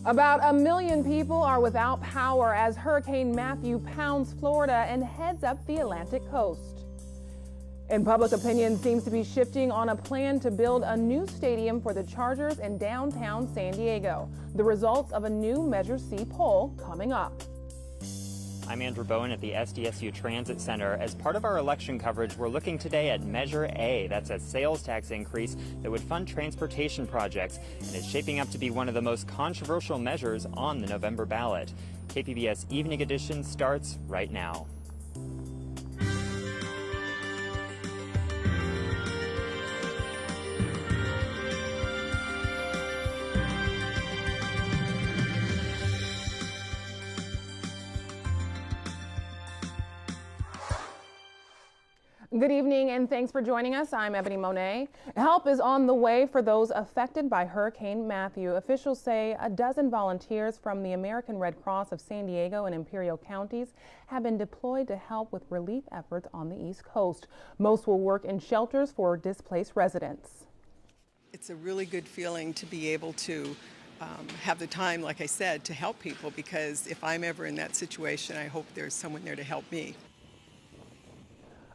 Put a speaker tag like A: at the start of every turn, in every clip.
A: About 1 million people are without power as Hurricane Matthew pounds Florida and heads up the Atlantic coast. And public opinion seems to be shifting on a plan to build a new stadium for the Chargers in downtown San Diego. The results of a new Measure C poll coming up.
B: I'm Andrew Bowen at the SDSU Transit Center. As part of our election coverage, we're looking today at Measure A. That's a sales tax increase that would fund transportation projects, and it's shaping up to be one of the most controversial measures on the November ballot. KPBS Evening Edition starts right now.
A: Good evening and thanks for joining us. I'm Ebony Monet. Help is on the way for those affected by Hurricane Matthew. Officials say a dozen volunteers from the American Red Cross of San Diego and Imperial counties have been deployed to help with relief efforts on the East Coast. Most will work in shelters for displaced residents.
C: It's a really good feeling to be able to have the time, like I said, to help people, because if I'm ever in that situation, I hope there's someone there to help me.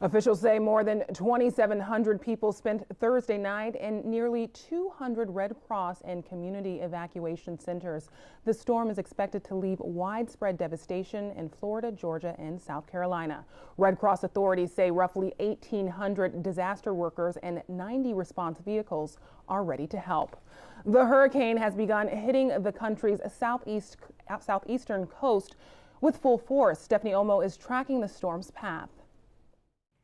A: Officials say more than 2,700 people spent Thursday night in nearly 200 Red Cross and community evacuation centers. The storm is expected to leave widespread devastation in Florida, Georgia, and South Carolina. Red Cross authorities say roughly 1,800 disaster workers and 90 response vehicles are ready to help. The hurricane has begun hitting the country's southeastern coast with full force. Stephanie Omo is tracking the storm's path.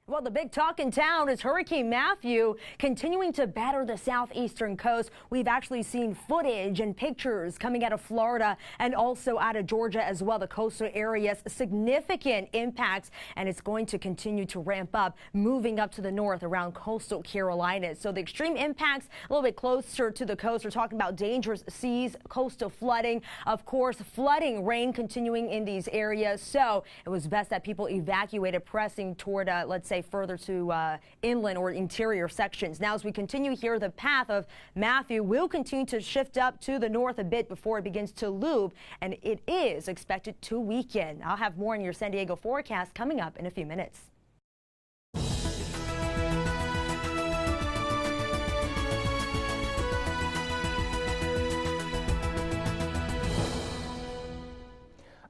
D: Well, the big talk in town is Hurricane Matthew continuing to batter the southeastern coast. We've actually seen footage and pictures coming out of Florida and also out of Georgia as well, the coastal areas. Significant impacts, and it's going to continue to ramp up, moving up to the north around coastal Carolina. So the extreme impacts a little bit closer to the coast. We're talking about dangerous seas, coastal flooding, of course, flooding, rain continuing in these areas. So it was best that people evacuated, pressing toward, let's say, further to inland or interior sections. Now, as we continue here, the path of Matthew will continue to shift up to the north a bit before it begins to loop, and it is expected to weaken. I'll have more in your San Diego forecast coming up in a few minutes.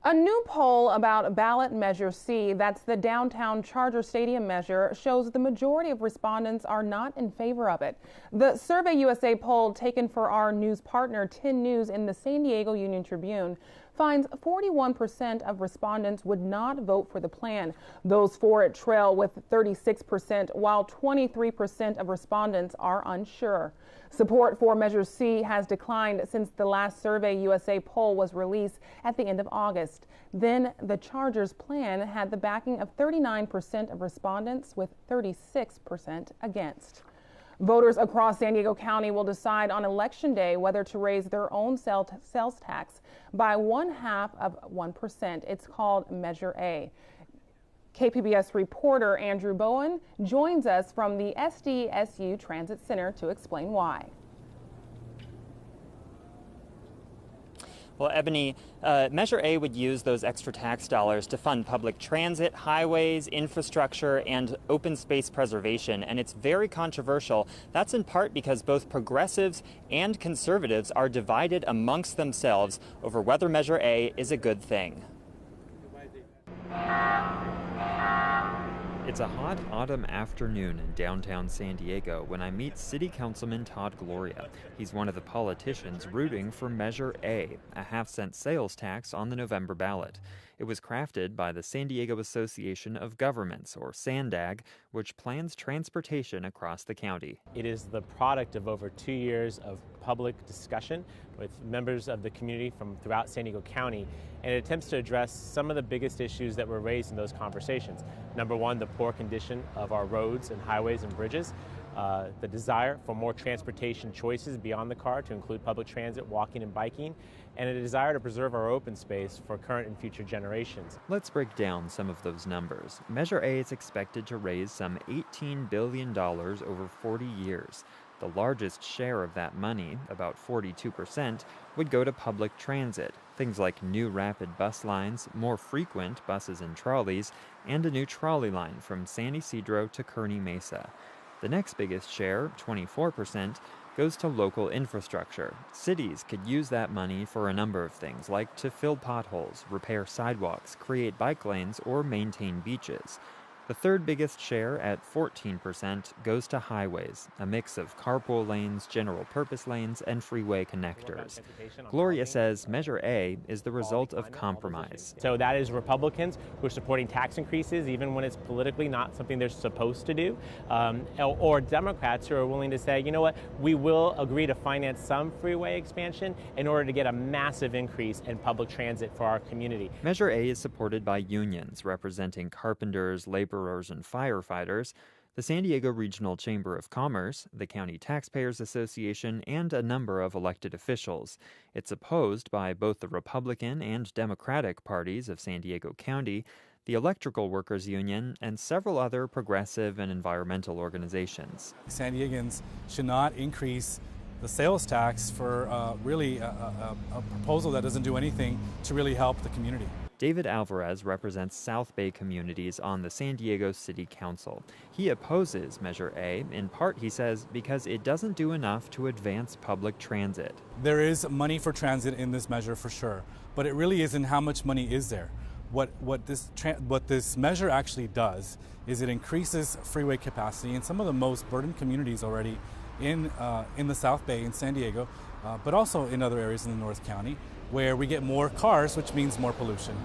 A: A new poll about ballot Measure C, that's the downtown Charger Stadium measure, shows the majority of respondents are not in favor of it. The Survey USA poll taken for our news partner 10 News in the San Diego Union Tribune finds 41% of respondents would not vote for the plan. Those for it trail with 36%, while 23% of respondents are unsure. Support for Measure C has declined since the last Survey USA poll was released at the end of August. Then the Chargers plan had the backing of 39% of respondents, with 36% against. Voters across San Diego County will decide on Election Day whether to raise their own sales tax by 0.5%. It's called Measure A. KPBS reporter Andrew Bowen joins us from the SDSU Transit Center to explain why.
B: Well, Ebony, Measure A would use those extra tax dollars to fund public transit, highways, infrastructure, and open space preservation. And it's very controversial. That's in part because both progressives and conservatives are divided amongst themselves over whether Measure A is a good thing.
E: It's a hot autumn afternoon in downtown San Diego when I meet City Councilman Todd Gloria. He's one of the politicians rooting for Measure A, a half-cent sales tax on the November ballot. It was crafted by the San Diego Association of Governments, or SANDAG, which plans transportation across the county.
F: It is the product of over 2 years of public discussion with members of the community from throughout San Diego County, and it attempts to address some of the biggest issues that were raised in those conversations. Number one, the poor condition of our roads and highways and bridges. The desire for more transportation choices beyond the car to include public transit, walking and biking, and a desire to preserve our open space for current and future generations.
E: Let's break down some of those numbers. Measure A is expected to raise some $18 billion over 40 years. The largest share of that money, about 42%, would go to public transit, things like new rapid bus lines, more frequent buses and trolleys, and a new trolley line from San Ysidro to Kearny Mesa. The next biggest share, 24%, goes to local infrastructure. Cities could use that money for a number of things, like to fill potholes, repair sidewalks, create bike lanes, or maintain beaches. The third biggest share, at 14%, goes to highways, a mix of carpool lanes, general-purpose lanes, and freeway connectors. Gloria says Measure A is the result of compromise.
F: So that is Republicans who are supporting tax increases, even when it's politically not something they're supposed to do, or Democrats who are willing to say, you know what, we will agree to finance some freeway expansion in order to get a massive increase in public transit for our community.
E: Measure A is supported by unions representing carpenters, laborers, and firefighters, the San Diego Regional Chamber of Commerce, the County Taxpayers Association, and a number of elected officials. It's opposed by both the Republican and Democratic parties of San Diego County, the Electrical Workers Union, and several other progressive and environmental organizations.
G: San Diegans should not increase the sales tax for really a proposal that doesn't do anything to really help the community.
E: David Alvarez represents South Bay communities on the San Diego City Council. He opposes Measure A, in part, he says, because it doesn't do enough to advance public transit.
G: There is money for transit in this measure for sure, but it really isn't how much money is there. What this measure actually does is it increases freeway capacity in some of the most burdened communities already in the South Bay in San Diego, but also in other areas in the North County, where we get more cars, which means more pollution.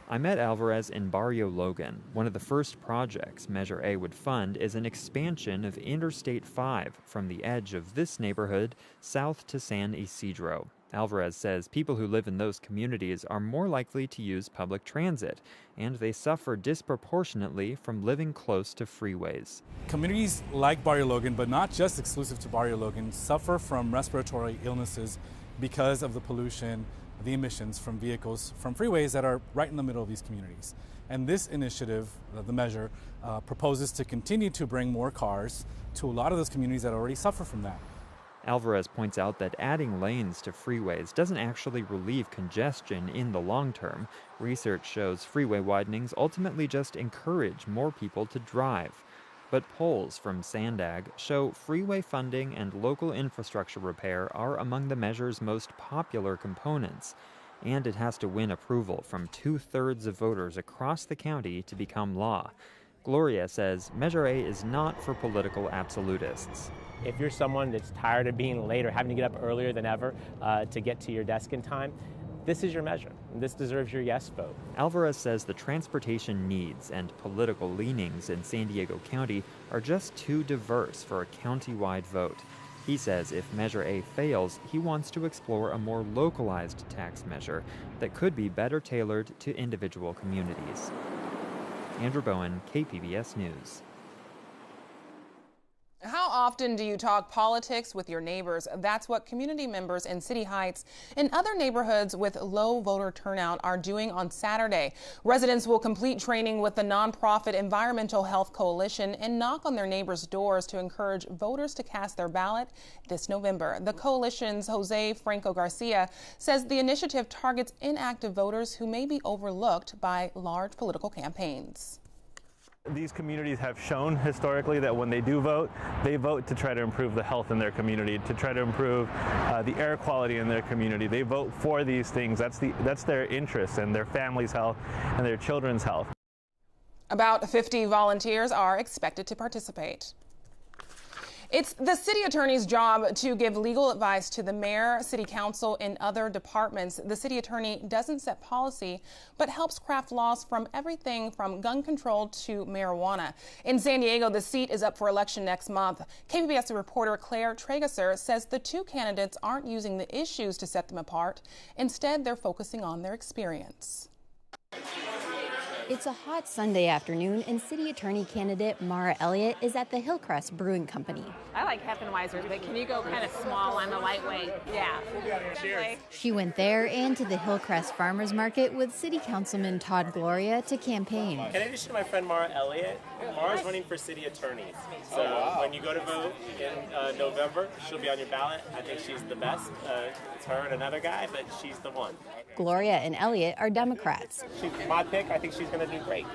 E: I met Alvarez in Barrio Logan. One of the first projects Measure A would fund is an expansion of Interstate 5 from the edge of this neighborhood south to San Ysidro. Alvarez says people who live in those communities are more likely to use public transit, and they suffer disproportionately from living close to freeways.
G: Communities like Barrio Logan, but not just exclusive to Barrio Logan, suffer from respiratory illnesses because of the pollution, the emissions from vehicles from freeways that are right in the middle of these communities. And this initiative, the measure, proposes to continue to bring more cars to a lot of those communities that already suffer from that.
E: Alvarez points out that adding lanes to freeways doesn't actually relieve congestion in the long term. Research shows freeway widenings ultimately just encourage more people to drive. But polls from Sandag show freeway funding and local infrastructure repair are among the measure's most popular components. And it has to win approval from 2/3 of voters across the county to become law. Gloria says Measure A is not for political absolutists.
F: If you're someone that's tired of being late or having to get up earlier than ever to get to your desk in time, this is your measure. This deserves your yes vote.
E: Alvarez says the transportation needs and political leanings in San Diego County are just too diverse for a county-wide vote. He says if Measure A fails, he wants to explore a more localized tax measure that could be better tailored to individual communities. Andrew Bowen, KPBS News.
A: How often do you talk politics with your neighbors? That's what community members in City Heights and other neighborhoods with low voter turnout are doing on Saturday. Residents will complete training with the nonprofit Environmental Health Coalition and knock on their neighbors' doors to encourage voters to cast their ballot this November. The coalition's Jose Franco Garcia says the initiative targets inactive voters who may be overlooked by large political campaigns.
H: These communities have shown historically that when they do vote, they vote to try to improve the health in their community, to try to improve the air quality in their community. They vote for these things. That's their interest and their family's health and their children's health.
A: About 50 volunteers are expected to participate. It's the city attorney's job to give legal advice to the mayor, city council, and other departments. The city attorney doesn't set policy, but helps craft laws from everything from gun control to marijuana. In San Diego, the seat is up for election next month. KPBS reporter Claire Tragesser says the two candidates aren't using the issues to set them apart. Instead, they're focusing on their experience.
I: It's a hot Sunday afternoon, and city attorney candidate Mara Elliott is at the Hillcrest Brewing Company.
J: I like Heffenweisers, but can you go kind of small on the lightweight? Yeah.
I: Cheers. She went there and to the Hillcrest Farmers Market with City Councilman Todd Gloria to campaign.
F: Can I introduce you to my friend Mara Elliott? Mara's running for city attorney. So when you go to vote in November, she'll be on your ballot. I think she's the best. It's her and another guy, but she's the one.
I: Gloria and Elliott are Democrats.
F: She's my pick. I think she's going to do great.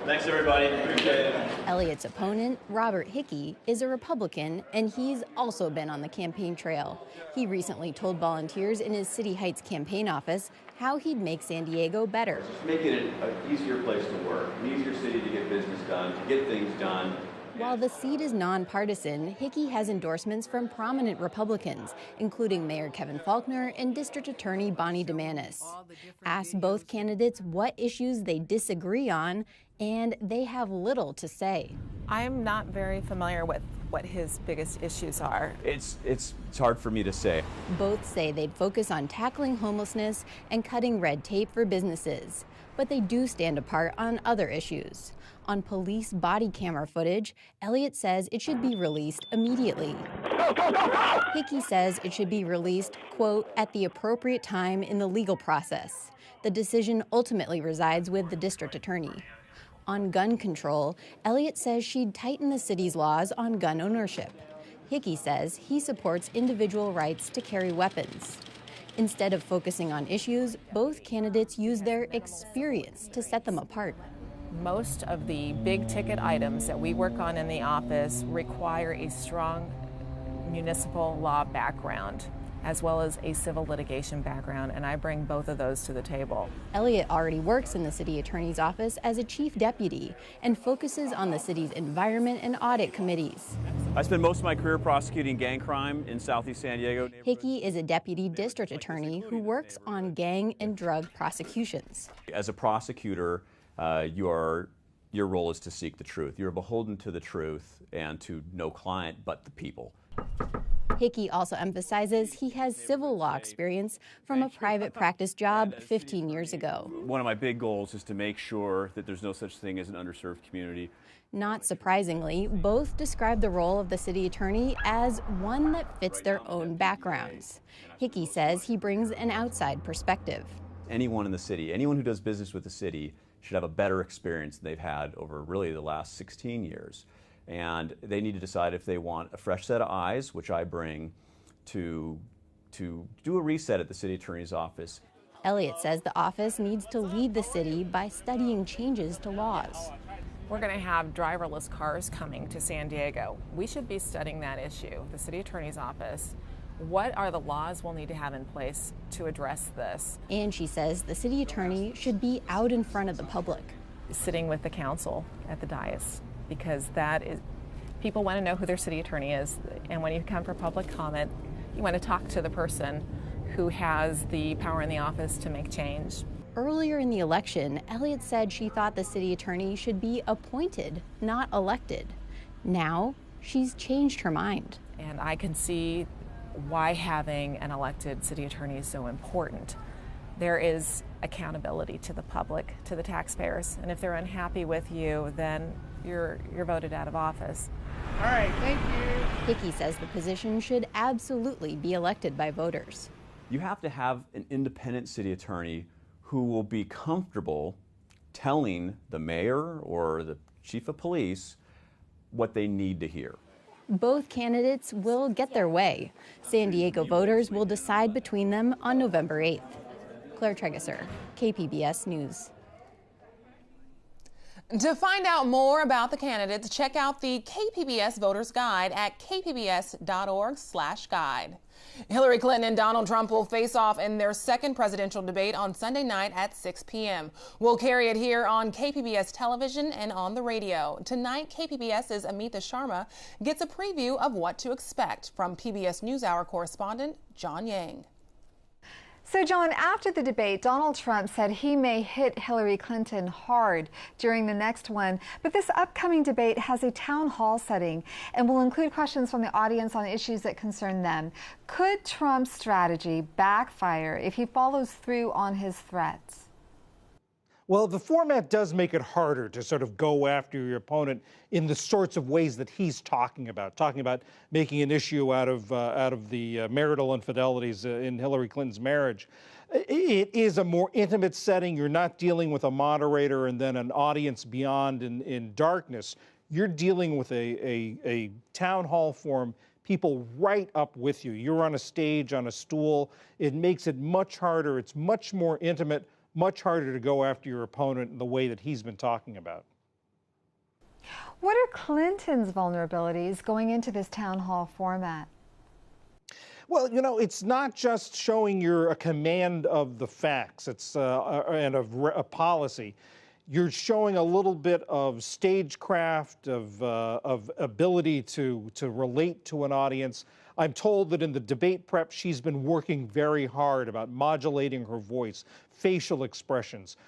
K: Thanks, everybody. Appreciate it.
I: Elliott's opponent, Robert Hickey, is a Republican, and he's also been on the campaign trail. He recently told volunteers in his City Heights campaign office how he'd make San Diego better.
K: Just make it an easier place to work, an easier city to get business done, to get things done.
I: While the seat is nonpartisan, Hickey has endorsements from prominent Republicans, including Mayor Kevin Faulconer and District Attorney Bonnie DeManis. Asked both candidates what issues they disagree on, and they have little to say.
J: I'm not very familiar with what his biggest issues are.
K: It's hard for me to say.
I: Both say they'd focus on tackling homelessness and cutting red tape for businesses, but they do stand apart on other issues. On police body camera footage, Elliott says it should be released immediately. Hickey says it should be released, quote, at the appropriate time in the legal process. The decision ultimately resides with the district attorney. On gun control, Elliott says she'd tighten the city's laws on gun ownership. Hickey says he supports individual rights to carry weapons. Instead of focusing on issues, both candidates use their experience to set them apart.
J: Most of the big ticket items that we work on in the office require a strong municipal law background as well as a civil litigation background, and I bring both of those to the table.
I: Elliott already works in the city attorney's office as a chief deputy and focuses on the city's environment and audit committees.
L: I spent most of my career prosecuting gang crime in Southeast San Diego.
I: Hickey is a deputy district attorney who works on gang and drug prosecutions.
L: As a prosecutor, your role is to seek the truth. You're beholden to the truth and to no client but the people.
I: Hickey also emphasizes he has civil law experience from a private practice job 15 years ago.
L: One of my big goals is to make sure that there's no such thing as an underserved community.
I: Not surprisingly, both describe the role of the city attorney as one that fits their own backgrounds. Hickey says he brings an outside perspective.
L: Anyone in the city, anyone who does business with the city, should have a better experience than they've had over really the last 16 years. And they need to decide if they want a fresh set of eyes, which I bring, to do a reset at the city attorney's office.
I: Elliott says the office needs to lead the city by studying changes to laws.
J: We're going to have driverless cars coming to San Diego. We should be studying that issue, the city attorney's office. What are the laws we'll need to have in place to address this?
I: And she says the city attorney should be out in front of the public.
J: Sitting with the council at the dais, because that is, people want to know who their city attorney is. And when you come for public comment, you want to talk to the person who has the power in the office to make change.
I: Earlier in the election, Elliott said she thought the city attorney should be appointed, not elected. Now, she's changed her mind.
J: And I can see why having an elected city attorney is so important. There is accountability to the public, to the taxpayers, and if they're unhappy with you, then you're voted out of office.
F: All right, thank you.
I: Hickey says the position should absolutely be elected by voters.
L: You have to have an independent city attorney who will be comfortable telling the mayor or the chief of police what they need to hear.
I: Both candidates will get their way. San Diego voters will decide between them on November 8th. Claire Tregesser, KPBS News.
A: To find out more about the candidates, check out the KPBS Voters Guide at kpbs.org/guide. Hillary Clinton and Donald Trump will face off in their second presidential debate on Sunday night at 6 p.m. We'll carry it here on KPBS television and on the radio. Tonight, KPBS's Amita Sharma gets a preview of what to expect from PBS NewsHour correspondent John Yang.
M: So, John, after the debate, Donald Trump said he may hit Hillary Clinton hard during the next one. But this upcoming debate has a town hall setting and will include questions from the audience on issues that concern them. Could Trump's strategy backfire if he follows through on his threats?
N: Well, the format does make it harder to sort of go after your opponent in the sorts of ways that he's talking about making an issue out of the marital infidelities in Hillary Clinton's marriage. It is a more intimate setting. You're not dealing with a moderator and then an audience beyond in darkness. You're dealing with a town hall forum, people right up with you. You're on a stage, on a stool. It makes it much harder. It's much more intimate, much harder to go after your opponent in the way that he's been talking about.
M: What are Clinton's vulnerabilities going into this town hall format?
N: Well, you know, it's not just showing you're a command of the facts and of a policy. You're showing a little bit of stagecraft, of ability to relate to an audience. I'm told that in the debate prep, she's been working very hard about modulating her voice, facial expressions.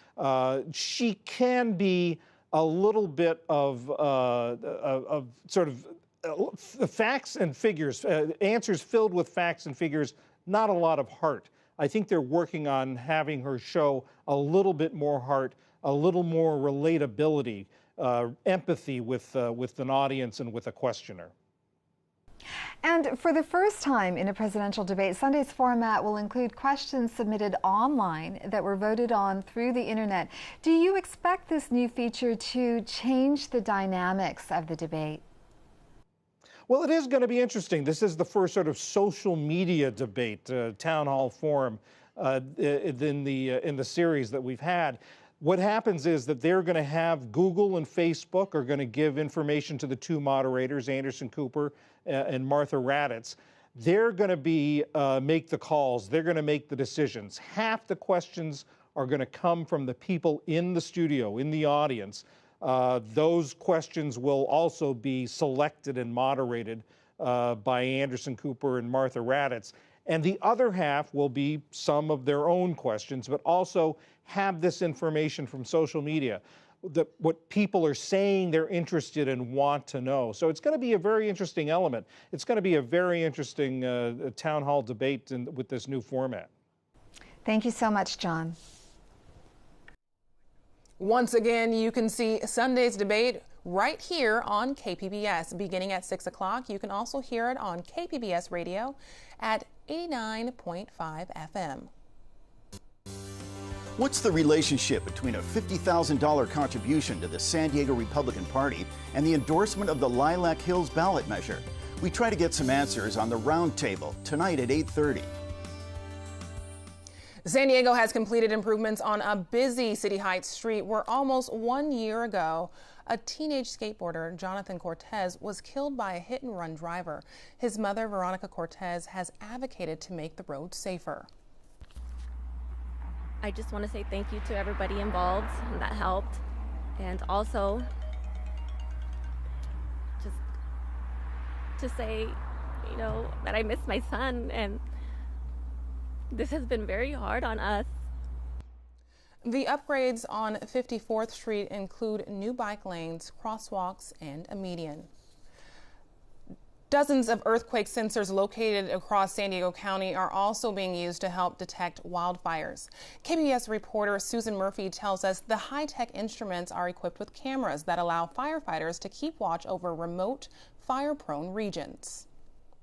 N: She can be a little bit of sort of facts and figures, answers filled with facts and figures, not a lot of heart. I think they're working on having her show a little bit more heart, a little more relatability, empathy with an audience and with a questioner.
M: And for the first time in a presidential debate, Sunday's format will include questions submitted online that were voted on through the internet. Do you expect this new feature to change the dynamics of the debate?
N: Well, it is going to be interesting. This is the first sort of social media debate, town hall forum in the series that we've had. What happens is that they're going to have Google and Facebook are going to give information to the two moderators, Anderson Cooper and Martha Raddatz. They're going to make the calls. They're going to make the decisions. Half the questions are going to come from the people in the studio, in the audience. Those questions will also be selected and moderated by Anderson Cooper and Martha Raddatz. And the other half will be some of their own questions, but also have this information from social media, what people are saying they're interested and want to know. So it's going to be a very interesting element. It's going to be a very interesting town hall debate with this new format.
M: Thank you so much, John.
A: Once again, you can see Sunday's debate right here on KPBS beginning at 6 o'clock. You can also hear it on KPBS radio at 89.5 FM.
O: What's the relationship between a $50,000 contribution to the San Diego Republican Party and the endorsement of the Lilac Hills ballot measure? We try to get some answers on the Roundtable tonight at 8:30.
A: San Diego has completed improvements on a busy City Heights street where almost 1 year ago, a teenage skateboarder, Jonathan Cortez, was killed by a hit-and-run driver. His mother, Veronica Cortez, has advocated to make the road safer.
P: I just want to say thank you to everybody involved that helped, and also just to say, you know, that I miss my son, and this has been very hard on us.
A: The upgrades on 54th Street include new bike lanes, crosswalks, and a median. Dozens of earthquake sensors located across San Diego County are also being used to help detect wildfires. KPBS reporter Susan Murphy tells us the high-tech instruments are equipped with cameras that allow firefighters to keep watch over remote, fire-prone regions.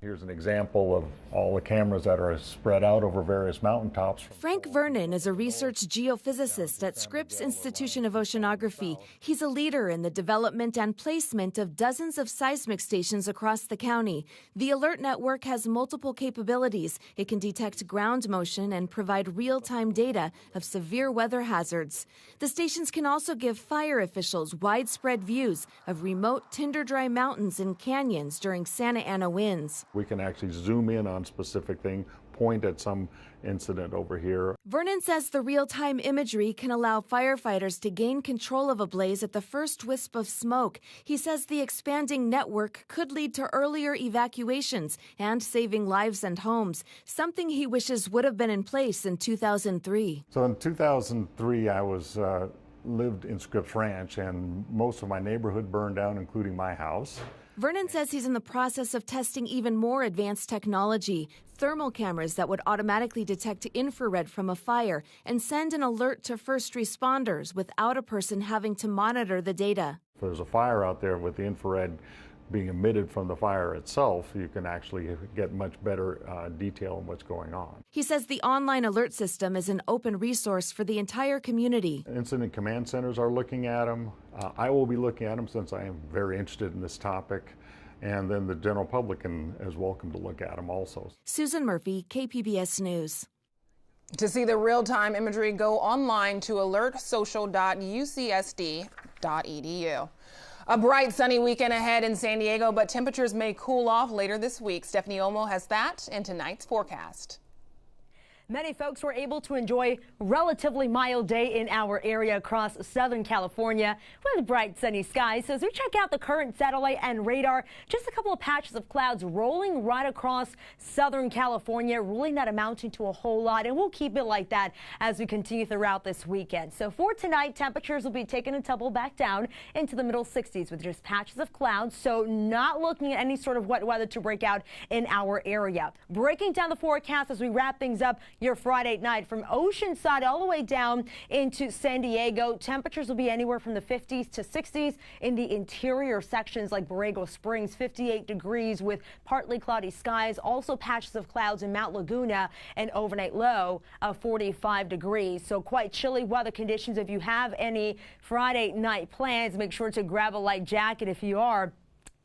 Q: Here's an example of all the cameras that are spread out over various mountaintops.
R: Frank Vernon is a research geophysicist at Scripps Institution of Oceanography. He's a leader in the development and placement of dozens of seismic stations across the county. The Alert Network has multiple capabilities. It can detect ground motion and provide real-time data of severe weather hazards. The stations can also give fire officials widespread views of remote tinder-dry mountains and canyons during Santa Ana winds.
Q: We can actually zoom in on specific thing, point at some incident over here.
R: Vernon says the real-time imagery can allow firefighters to gain control of a blaze at the first wisp of smoke. He says the expanding network could lead to earlier evacuations and saving lives and homes, something he wishes would have been in place in 2003.
Q: So in 2003, I lived in Scripps Ranch, and most of my neighborhood burned down, including my house.
R: Vernon says he's in the process of testing even more advanced technology. thermal cameras that would automatically detect infrared from a fire and send an alert to first responders without a person having to monitor the data.
Q: If there's a fire out there with the infrared being emitted from the fire itself, you can actually get much better detail on what's going on.
R: He says the online alert system is an open resource for the entire community.
Q: Incident command centers are looking at them. I will be looking at them since I am very interested in this topic. And then the general public is welcome to look at them also.
R: Susan Murphy, KPBS News.
A: To see the real-time imagery, go online to alertsocial.ucsd.edu. A bright, sunny weekend ahead in San Diego, but temperatures may cool off later this week. Stephanie Olmo has that in tonight's forecast.
D: Many folks were able to enjoy relatively mild day in our area across Southern California with bright sunny skies. So as we check out the current satellite and radar, just a couple of patches of clouds rolling right across Southern California, really not amounting to a whole lot. And we'll keep it like that as we continue throughout this weekend. So for tonight, temperatures will be taking a tumble back down into the middle 60s with just patches of clouds. So not looking at any sort of wet weather to break out in our area. Breaking down the forecast as we wrap things up your Friday night from Oceanside all the way down into San Diego. Temperatures will be anywhere from the 50s to 60s in the interior sections like Borrego Springs, 58 degrees with partly cloudy skies. Also patches of clouds in Mount Laguna, an overnight low of 45 degrees. So quite chilly weather conditions. If you have any Friday night plans, make sure to grab a light jacket if you are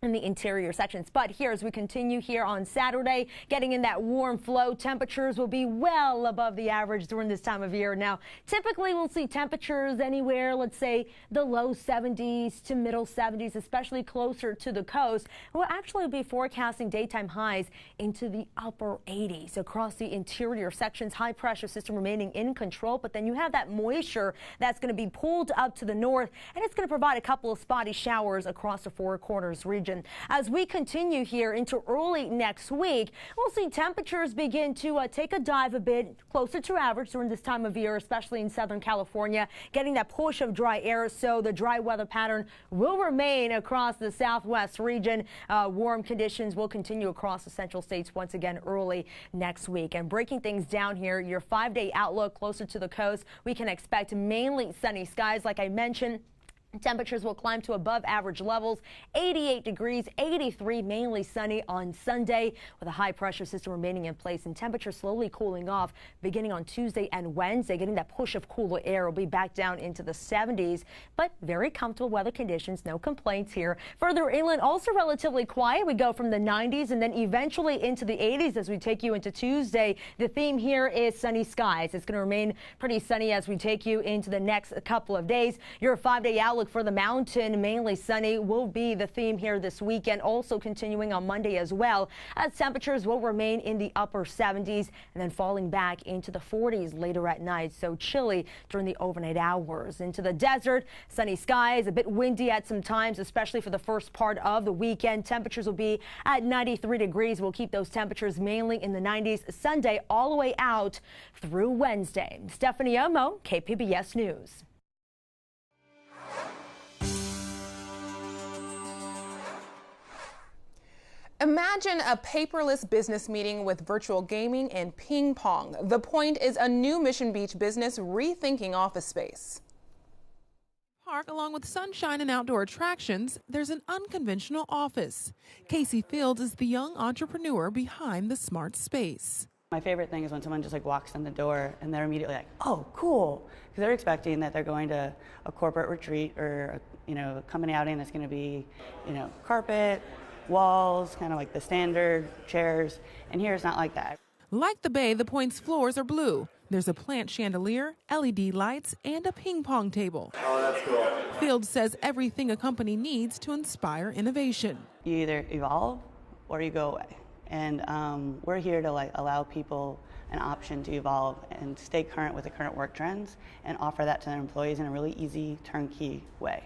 D: in the interior sections. But here, as we continue here on Saturday, getting in that warm flow, temperatures will be well above the average during this time of year. Now, typically we'll see temperatures anywhere, let's say the low 70s to middle 70s, especially closer to the coast. We'll actually be forecasting daytime highs into the upper 80s across the interior sections. High pressure system remaining in control, but then you have that moisture that's going to be pulled up to the north, and it's going to provide a couple of spotty showers across the Four Corners region. As we continue here into early next week, we'll see temperatures begin to take a dive a bit closer to average during this time of year, especially in Southern California, getting that push of dry air. So the dry weather pattern will remain across the southwest region. Warm conditions will continue across the central states once again early next week. And breaking things down here, your 5-day outlook closer to the coast, we can expect mainly sunny skies, like I mentioned. Temperatures will climb to above average levels, 88 degrees, 83 mainly sunny on Sunday with a high pressure system remaining in place and temperatures slowly cooling off beginning on Tuesday and Wednesday. Getting that push of cooler air will be back down into the 70s, but very comfortable weather conditions. No complaints here. Further inland, also relatively quiet. We go from the 90s and then eventually into the 80s as we take you into Tuesday. The theme here is sunny skies. It's going to remain pretty sunny as we take you into the next couple of days. Your 5-day outlook for the mountain, mainly sunny, will be the theme here this weekend, also continuing on Monday as well, as temperatures will remain in the upper 70s and then falling back into the 40s later at night. So chilly during the overnight hours. Into the desert, sunny skies, a bit windy at some times, especially for the first part of the weekend. Temperatures will be at 93 degrees. We'll keep those temperatures mainly in the 90s Sunday all the way out through Wednesday. Stephanie Olmo, KPBS News.
A: Imagine a paperless business meeting with virtual gaming and ping pong. The point is a new Mission Beach business rethinking office space.
S: Park, along with sunshine and outdoor attractions, there's an unconventional office. Casey Fields is the young entrepreneur behind the smart space.
T: My favorite thing is when someone just walks in the door and they're immediately like, oh, cool, because they're expecting that they're going to a corporate retreat or a company outing that's going to be, carpet, walls, kind of like the standard chairs, and here it's not like that.
S: Like the Bay, the Point's floors are blue. There's a plant chandelier, LED lights, and a ping pong table.
T: Oh, that's cool.
S: Fields says everything a company needs to inspire innovation.
T: You either evolve or you go away. And we're here to allow people an option to evolve and stay current with the current work trends and offer that to their employees in a really easy, turnkey way.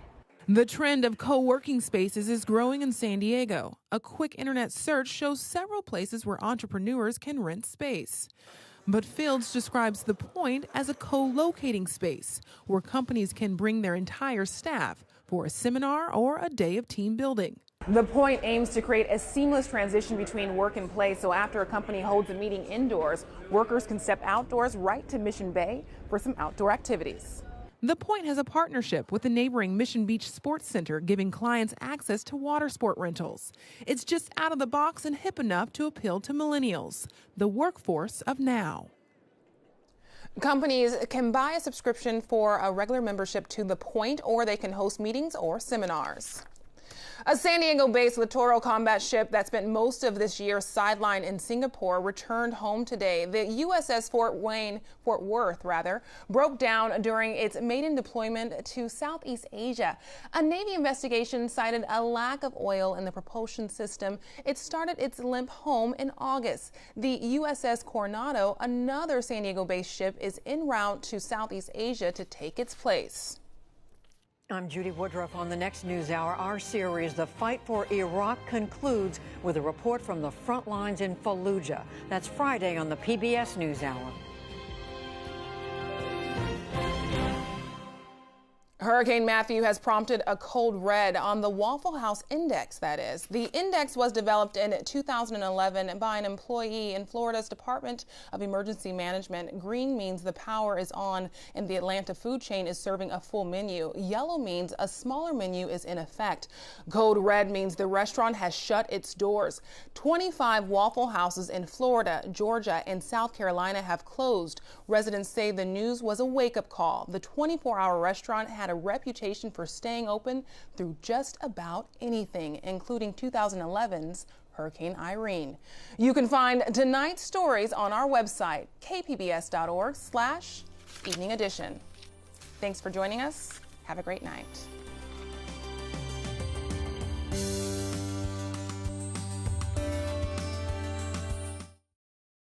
S: The trend of co-working spaces is growing in San Diego. A quick internet search shows several places where entrepreneurs can rent space. But Fields describes the Point as a co-locating space where companies can bring their entire staff for a seminar or a day of team building.
A: The Point aims to create a seamless transition between work and play, so after a company holds a meeting indoors, workers can step outdoors right to Mission Bay for some outdoor activities.
S: The Point has a partnership with the neighboring Mission Beach Sports Center, giving clients access to water sport rentals. It's just out of the box and hip enough to appeal to millennials, the workforce of now.
A: Companies can buy a subscription for a regular membership to The Point, or they can host meetings or seminars. A San Diego-based littoral combat ship that spent most of this year sidelined in Singapore returned home today. The USS Fort Worth, broke down during its maiden deployment to Southeast Asia. A Navy investigation cited a lack of oil in the propulsion system. It started its limp home in August. The USS Coronado, another San Diego-based ship, is en route to Southeast Asia to take its place.
U: I'm Judy Woodruff. On the next News Hour, our series, The Fight for Iraq, concludes with a report from the front lines in Fallujah. That's Friday on the PBS News Hour.
A: Hurricane Matthew has prompted a code red on the Waffle House Index, that is. The index was developed in 2011 by an employee in Florida's Department of Emergency Management. Green means the power is on and the Atlanta food chain is serving a full menu. Yellow means a smaller menu is in effect. Code red means the restaurant has shut its doors. 25 Waffle Houses in Florida, Georgia, and South Carolina have closed. Residents say the news was a wake-up call. The 24-hour restaurant had a reputation for staying open through just about anything, including 2011's Hurricane Irene. You can find tonight's stories on our website, kpbs.org/evening edition. Thanks for joining us. Have a great night.